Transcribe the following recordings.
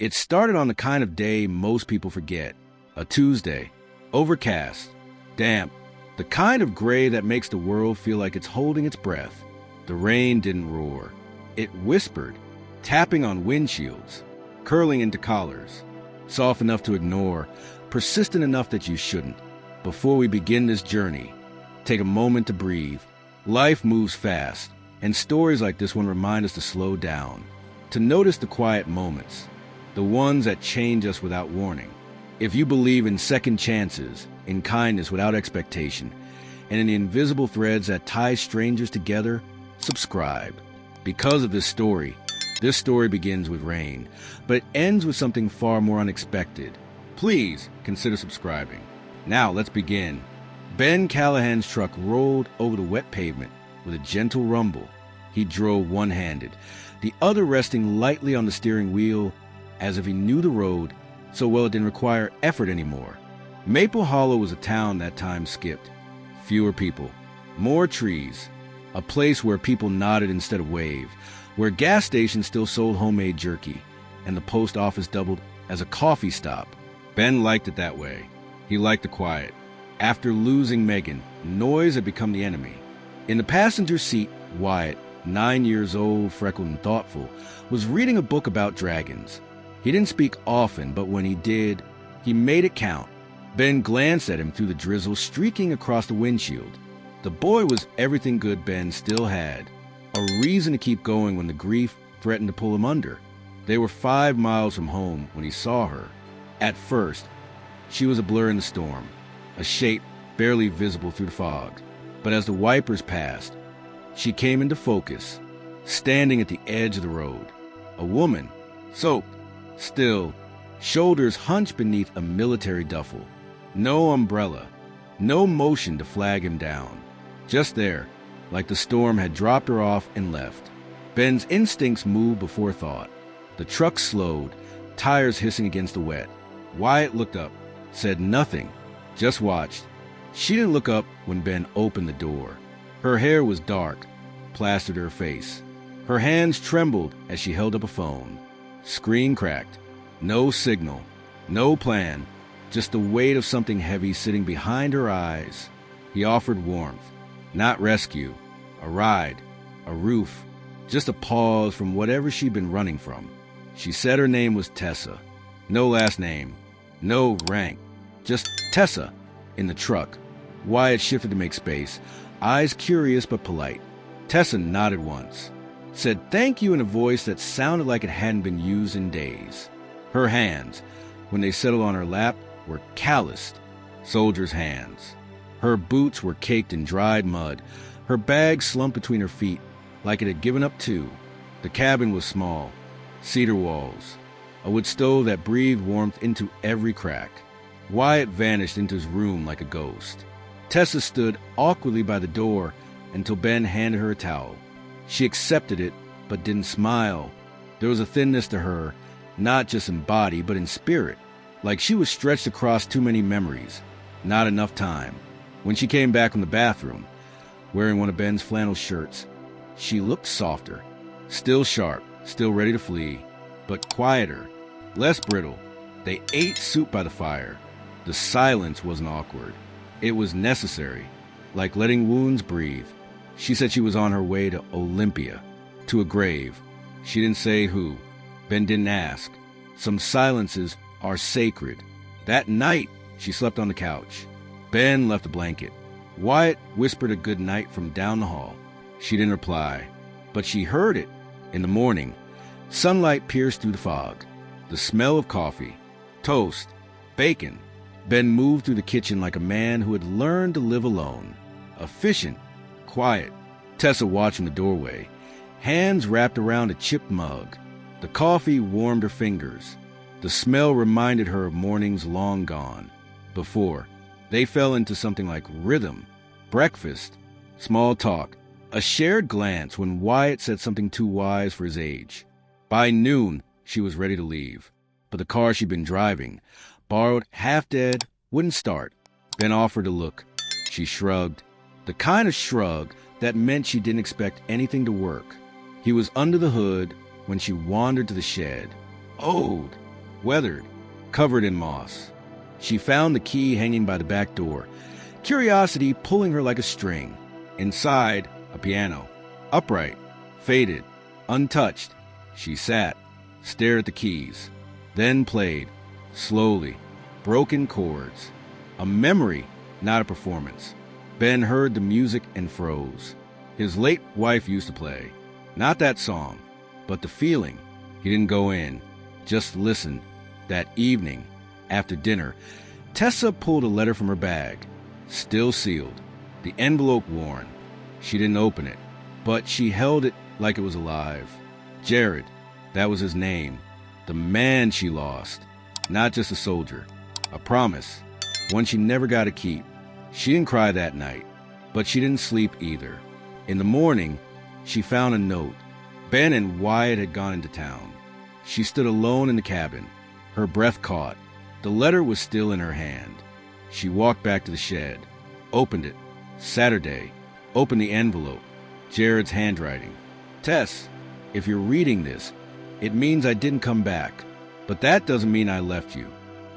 It started on the kind of day most people forget. A Tuesday. Overcast. Damp. The kind of gray that makes the world feel like it's holding its breath. The rain didn't roar. It whispered, tapping on windshields, curling into collars. Soft enough to ignore, persistent enough that you shouldn't. Before we begin this journey, take a moment to breathe. Life moves fast, and stories like this one remind us to slow down, to notice the quiet moments, the ones that change us without warning. If you believe in second chances, in kindness without expectation, and in the invisible threads that tie strangers together, subscribe. Because of this story begins with rain, but it ends with something far more unexpected. Please consider subscribing. Now let's begin. Ben Callahan's truck rolled over the wet pavement with a gentle rumble. He drove one-handed, the other resting lightly on the steering wheel, as if he knew the road so well it didn't require effort anymore. Maple Hollow was a town that time skipped. Fewer people, more trees, a place where people nodded instead of waved, where gas stations still sold homemade jerky, and the post office doubled as a coffee stop. Ben liked it that way. He liked the quiet. After losing Megan, noise had become the enemy. In the passenger seat, Wyatt, 9 years old, freckled and thoughtful, was reading a book about dragons. He didn't speak often, but when he did, he made it count. Ben glanced at him through the drizzle streaking across the windshield. The boy was everything good Ben still had, a reason to keep going when the grief threatened to pull him under. They were 5 miles from home when he saw her. At first, she was a blur in the storm, a shape barely visible through the fog. But as the wipers passed, she came into focus, standing at the edge of the road. A woman, soaked, still, shoulders hunched beneath a military duffel. No umbrella, no motion to flag him down. Just there, like the storm had dropped her off and left. Ben's instincts moved before thought. The truck slowed, tires hissing against the wet. Wyatt looked up, said nothing, just watched. She didn't look up when Ben opened the door. Her hair was dark, plastered her face. Her hands trembled as she held up a phone. Screen cracked. No signal, no plan, just the weight of something heavy sitting behind her eyes. He offered warmth, not rescue, a ride, a roof, just a pause from whatever she'd been running from. She said her name was Tessa. No last name, no rank, just Tessa. In the truck, Wyatt shifted to make space, eyes curious but polite. Tessa nodded once, said thank you in a voice that sounded like it hadn't been used in days. Her hands, when they settled on her lap, were calloused, soldiers' hands. Her boots were caked in dried mud, her bag slumped between her feet like it had given up too. The cabin was small, cedar walls, a wood stove that breathed warmth into every crack. Wyatt vanished into his room like a ghost. Tessa stood awkwardly by the door until Ben handed her a towel. She accepted it, but didn't smile. There was a thinness to her, not just in body, but in spirit, like she was stretched across too many memories, not enough time. When she came back from the bathroom, wearing one of Ben's flannel shirts, she looked softer, still sharp, still ready to flee, but quieter, less brittle. They ate soup by the fire. The silence wasn't awkward. It was necessary, like letting wounds breathe. She said she was on her way to Olympia, to a grave. She didn't say who. Ben didn't ask. Some silences are sacred. That night, she slept on the couch. Ben left a blanket. Wyatt whispered a good night from down the hall. She didn't reply, but she heard it. In the morning, sunlight pierced through the fog. The smell of coffee, toast, bacon. Ben moved through the kitchen like a man who had learned to live alone. Efficient, quiet. Tessa watched in the doorway, hands wrapped around a chipped mug. The coffee warmed her fingers. The smell reminded her of mornings long gone. Before, they fell into something like rhythm, breakfast, small talk, a shared glance when Wyatt said something too wise for his age. By noon, she was ready to leave, but the car she'd been driving, borrowed, half-dead, wouldn't start. Ben offered a look. She shrugged, the kind of shrug that meant she didn't expect anything to work. He was under the hood when she wandered to the shed. Old, weathered, covered in moss. She found the key hanging by the back door, curiosity pulling her like a string. Inside, a piano, upright, faded, untouched. She sat, stared at the keys, then played, slowly, broken chords. A memory, not a performance. Ben heard the music and froze. His late wife used to play. Not that song, but the feeling. He didn't go in, just listened. That evening, after dinner, Tessa pulled a letter from her bag, still sealed, the envelope worn. She didn't open it, but she held it like it was alive. Jared, that was his name. The man she lost, not just a soldier. A promise, one she never got to keep. She didn't cry that night, but she didn't sleep either. In the morning, she found a note. Ben and Wyatt had gone into town. She stood alone in the cabin, her breath caught. The letter was still in her hand. She walked back to the shed, opened it. Saturday, opened the envelope. Jared's handwriting. Tess, if you're reading this, it means I didn't come back, but that doesn't mean I left you.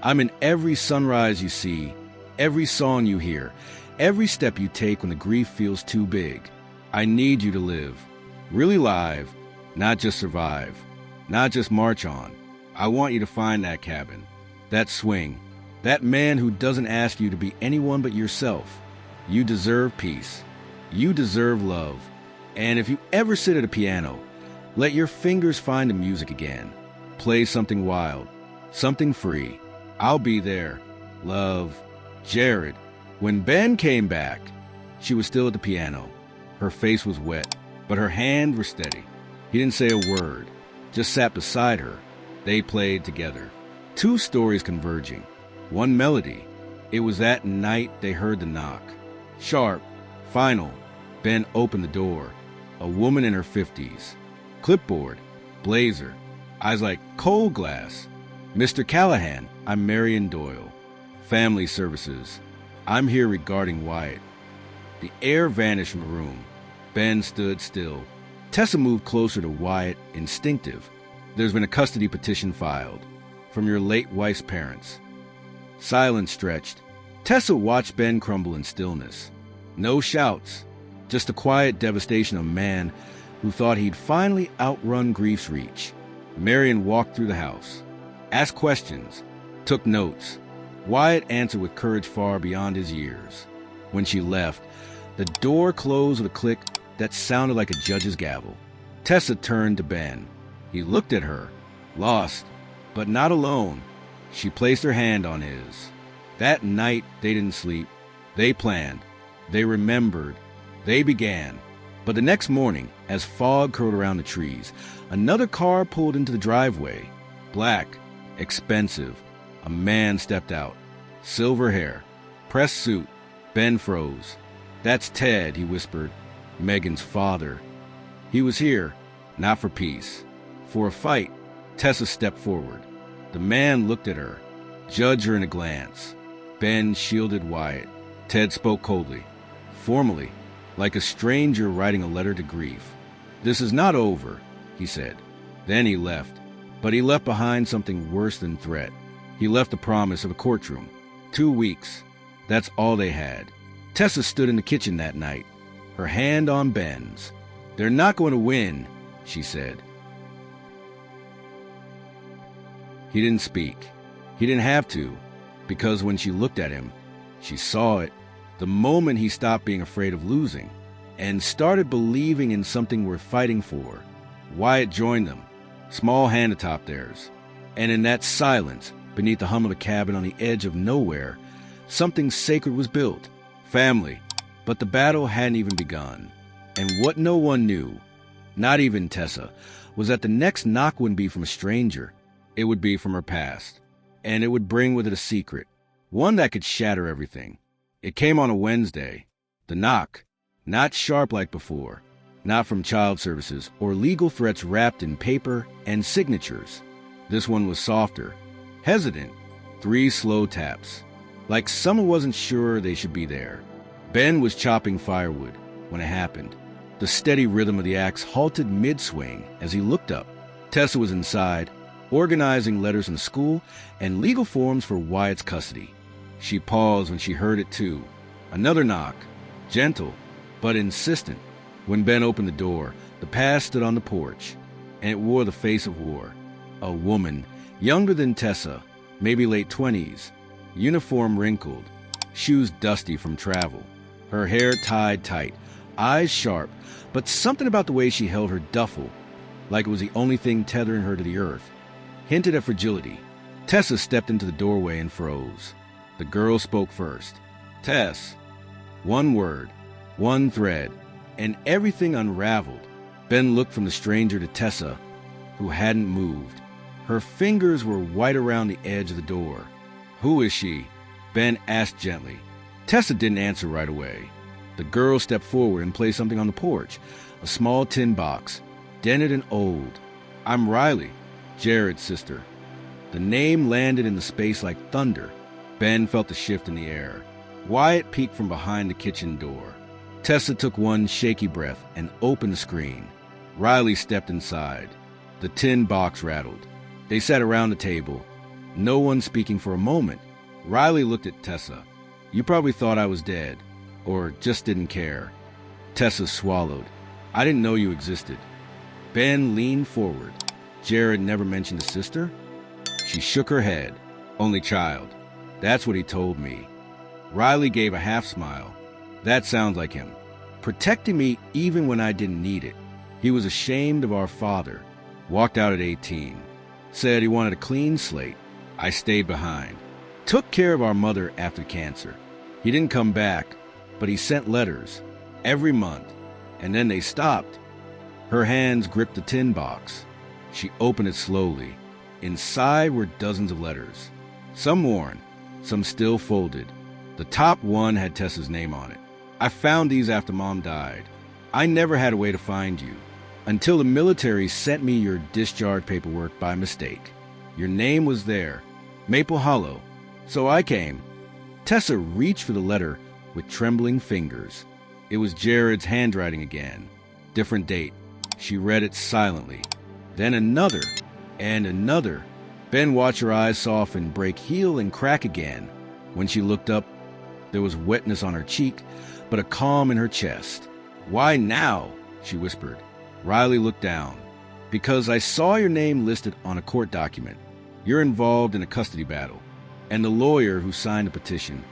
I'm in every sunrise you see, every song you hear, every step you take when the grief feels too big. I need you to live, really live, not just survive, not just march on. I want you to find that cabin, that swing, that man who doesn't ask you to be anyone but yourself. You deserve peace. You deserve love. And if you ever sit at a piano, let your fingers find the music again. Play something wild, something free. I'll be there. Love, Jared. When Ben came back, she was still at the piano. Her face was wet, but her hands were steady. He didn't say a word, just sat beside her. They played together. Two stories converging, one melody. It was that night they heard the knock. Sharp, final. Ben opened the door. A woman in her 50s. Clipboard, blazer, eyes like coal glass. Mr. Callahan, I'm Marion Doyle. Family Services. I'm here regarding Wyatt. The air vanished from the room. Ben stood still. Tessa moved closer to Wyatt, instinctive. There's been a custody petition filed. From your late wife's parents. Silence stretched. Tessa watched Ben crumble in stillness. No shouts. Just the quiet devastation of a man who thought he'd finally outrun grief's reach. Marion walked through the house. Asked questions. Took notes. Wyatt answered with courage far beyond his years. When she left, the door closed with a click that sounded like a judge's gavel. Tessa turned to Ben. He looked at her, lost, but not alone. She placed her hand on his. That night, they didn't sleep. They planned. They remembered. They began. But the next morning, as fog curled around the trees, another car pulled into the driveway. Black, expensive. A man stepped out. Silver hair. Pressed suit. Ben froze. That's Ted, he whispered. Megan's father. He was here, not for peace. For a fight. Tessa stepped forward. The man looked at her, judged her in a glance. Ben shielded Wyatt. Ted spoke coldly, formally, like a stranger writing a letter to grief. This is not over, he said. Then he left. But he left behind something worse than threat. He left the promise of a courtroom. 2 weeks. That's all they had. Tessa stood in the kitchen that night, her hand on Ben's. They're not going to win, she said. He didn't speak. He didn't have to, because when she looked at him, she saw it. The moment he stopped being afraid of losing and started believing in something worth fighting for, Wyatt joined them, small hand atop theirs. And in that silence, beneath the hum of a cabin on the edge of nowhere, something sacred was built. Family. But the battle hadn't even begun. And what no one knew, not even Tessa, was that the next knock wouldn't be from a stranger. It would be from her past. And it would bring with it a secret, one that could shatter everything. It came on a Wednesday. The knock, not sharp like before, not from child services or legal threats wrapped in paper and signatures. This one was softer, hesitant, 3 slow taps, like someone wasn't sure they should be there. Ben was chopping firewood when it happened. The steady rhythm of the axe halted mid-swing as he looked up. Tessa was inside, organizing letters in school and legal forms for Wyatt's custody. She paused when she heard it too. Another knock, gentle but insistent. When Ben opened the door, the past stood on the porch, and it wore the face of war. A woman, younger than Tessa, maybe late 20s, uniform wrinkled, shoes dusty from travel, her hair tied tight, eyes sharp, but something about the way she held her duffel, like it was the only thing tethering her to the earth, hinted at fragility. Tessa stepped into the doorway and froze. The girl spoke first. "Tess." One word, one thread, and everything unraveled. Ben looked from the stranger to Tessa, who hadn't moved. Her fingers were white around the edge of the door. "Who is she?" Ben asked gently. Tessa didn't answer right away. The girl stepped forward and placed something on the porch, a small tin box, dented and old. "I'm Riley, Jared's sister." The name landed in the space like thunder. Ben felt the shift in the air. Wyatt peeked from behind the kitchen door. Tessa took one shaky breath and opened the screen. Riley stepped inside. The tin box rattled. They sat around the table, no one speaking for a moment. Riley looked at Tessa. "You probably thought I was dead, or just didn't care." Tessa swallowed. "I didn't know you existed." Ben leaned forward. "Jared never mentioned a sister?" She shook her head. "Only child. That's what he told me." Riley gave a half smile. "That sounds like him. Protecting me even when I didn't need it. He was ashamed of our father. Walked out at 18. Said he wanted a clean slate. I stayed behind. Took care of our mother after cancer. He didn't come back, but he sent letters every month, and then they stopped." Her hands gripped the tin box. She opened it slowly. Inside were dozens of letters, some worn, some still folded. The top one had Tessa's name on it. "I found these after Mom died. I never had a way to find you, until the military sent me your discharge paperwork by mistake. Your name was there, Maple Hollow. So I came." Tessa reached for the letter with trembling fingers. It was Jared's handwriting again. Different date. She read it silently. Then another, and another. Ben watched her eyes soften, break, heal, and crack again. When she looked up, there was wetness on her cheek, but a calm in her chest. "Why now?" she whispered. Riley looked down. "Because I saw your name listed on a court document. You're involved in a custody battle, and the lawyer who signed the petition."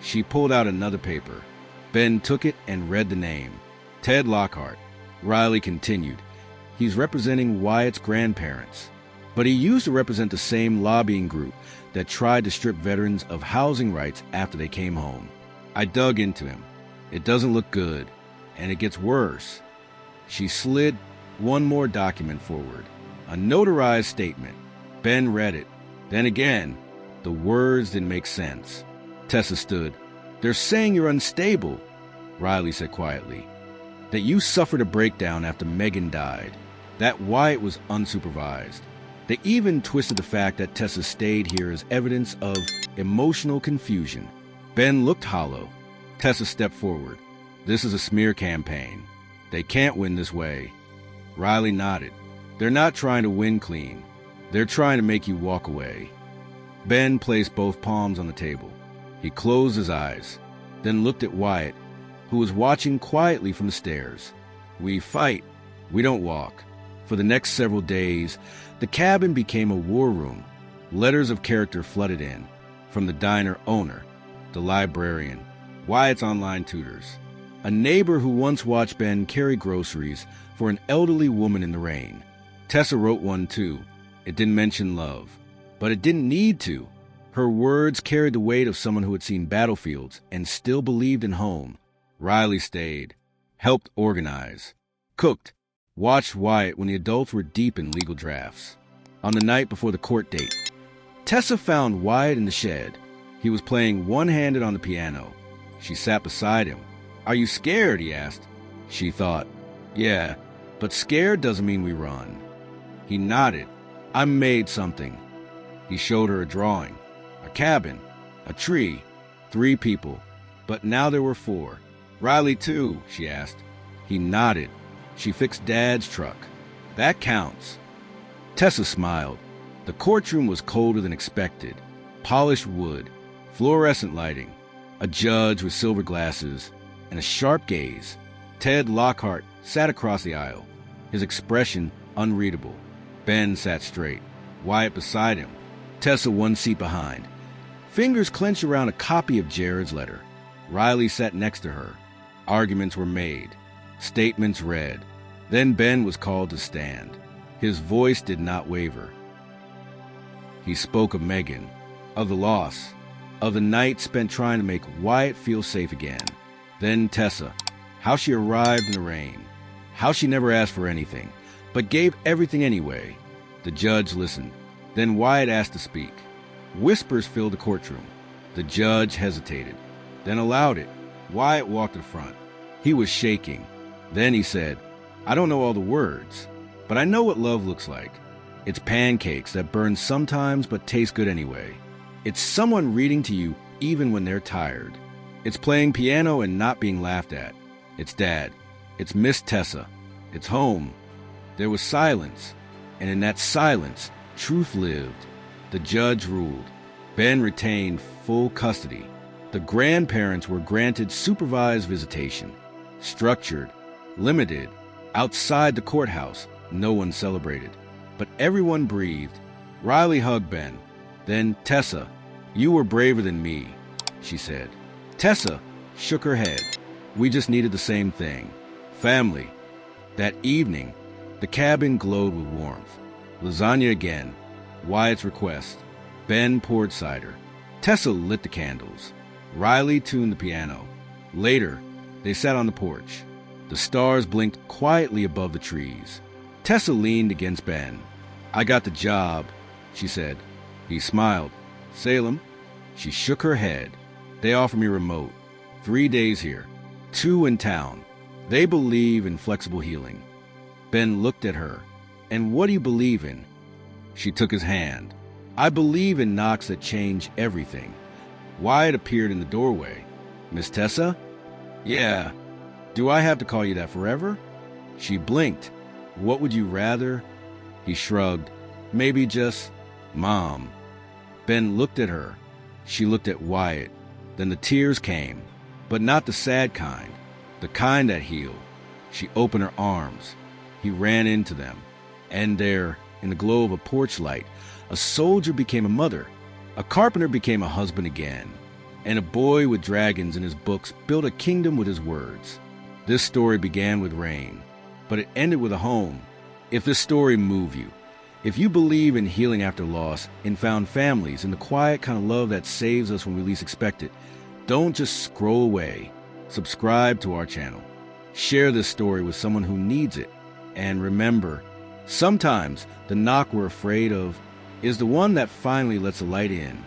She pulled out another paper. Ben took it and read the name. "Ted Lockhart." Riley continued. "He's representing Wyatt's grandparents, but he used to represent the same lobbying group that tried to strip veterans of housing rights after they came home. I dug into him. It doesn't look good, and it gets worse." She slid one more document forward, a notarized statement. Ben read it. Then again, the words didn't make sense. Tessa stood. "They're saying you're unstable," Riley said quietly. "That you suffered a breakdown after Megan died. That Wyatt was unsupervised. They even twisted the fact that Tessa stayed here as evidence of emotional confusion." Ben looked hollow. Tessa stepped forward. "This is a smear campaign. They can't win this way." Riley nodded. "They're not trying to win clean. They're trying to make you walk away." Ben placed both palms on the table. He closed his eyes, then looked at Wyatt, who was watching quietly from the stairs. "We fight. We don't walk." For the next several days, the cabin became a war room. Letters of character flooded in, from the diner owner, the librarian, Wyatt's online tutors, a neighbor who once watched Ben carry groceries for an elderly woman in the rain. Tessa wrote one too. It didn't mention love, but it didn't need to. Her words carried the weight of someone who had seen battlefields and still believed in home. Riley stayed, helped organize, cooked, watched Wyatt when the adults were deep in legal drafts. On the night before the court date, Tessa found Wyatt in the shed. He was playing one-handed on the piano. She sat beside him. "Are you scared?" he asked. She thought, "Yeah, but scared doesn't mean we run." He nodded. "I made something." He showed her a drawing, a cabin, a tree, 3 people, but now there were 4. "Riley too?" she asked. He nodded. "She fixed Dad's truck." "That counts." Tessa smiled. The courtroom was colder than expected. Polished wood, fluorescent lighting, a judge with silver glasses, and a sharp gaze. Ted Lockhart sat across the aisle, his expression unreadable. Ben sat straight, Wyatt beside him, Tessa one seat behind. Fingers clenched around a copy of Jared's letter. Riley sat next to her. Arguments were made, statements read. Then Ben was called to stand. His voice did not waver. He spoke of Megan, of the loss, of the night spent trying to make Wyatt feel safe again. Then Tessa, how she arrived in the rain, how she never asked for anything, but gave everything anyway. The judge listened. Then Wyatt asked to speak. Whispers filled the courtroom. The judge hesitated, then allowed it. Wyatt walked to the front. He was shaking. Then he said, I don't know all the words, but I know what love looks like. It's pancakes that burn sometimes but taste good anyway. It's someone reading to you even when they're tired. It's playing piano and not being laughed at. It's Dad. It's Miss Tessa. It's home. There was silence, and in that silence, truth lived. The judge ruled. Ben retained full custody. The grandparents were granted supervised visitation. Structured, limited. Outside the courthouse, no one celebrated. But everyone breathed. Riley hugged Ben. Then, Tessa, you were braver than me, she said. Tessa shook her head. We just needed the same thing. Family. That evening, the cabin glowed with warmth. Lasagna again. Wyatt's request. Ben poured cider. Tessa lit the candles. Riley tuned the piano. Later, they sat on the porch. The stars blinked quietly above the trees. Tessa leaned against Ben. I got the job, she said. He smiled. Salem? She shook her head. They offered me remote. 3 days here. 2 in town. They believe in flexible healing. Ben looked at her. And what do you believe in? She took his hand. I believe in knocks that change everything. Wyatt appeared in the doorway. Miss Tessa? Yeah. Do I have to call you that forever? She blinked. What would you rather? He shrugged. Maybe just Mom. Ben looked at her. She looked at Wyatt. Then the tears came, but not the sad kind, the kind that heal. She opened her arms. He ran into them. And there, in the glow of a porch light, a soldier became a mother. A carpenter became a husband again. And a boy with dragons in his books built a kingdom with his words. This story began with rain, but it ended with a home. If this story moved you, if you believe in healing after loss, in found families, in the quiet kind of love that saves us when we least expect it, don't just scroll away. Subscribe to our channel. Share this story with someone who needs it. And remember, sometimes the knock we're afraid of is the one that finally lets the light in.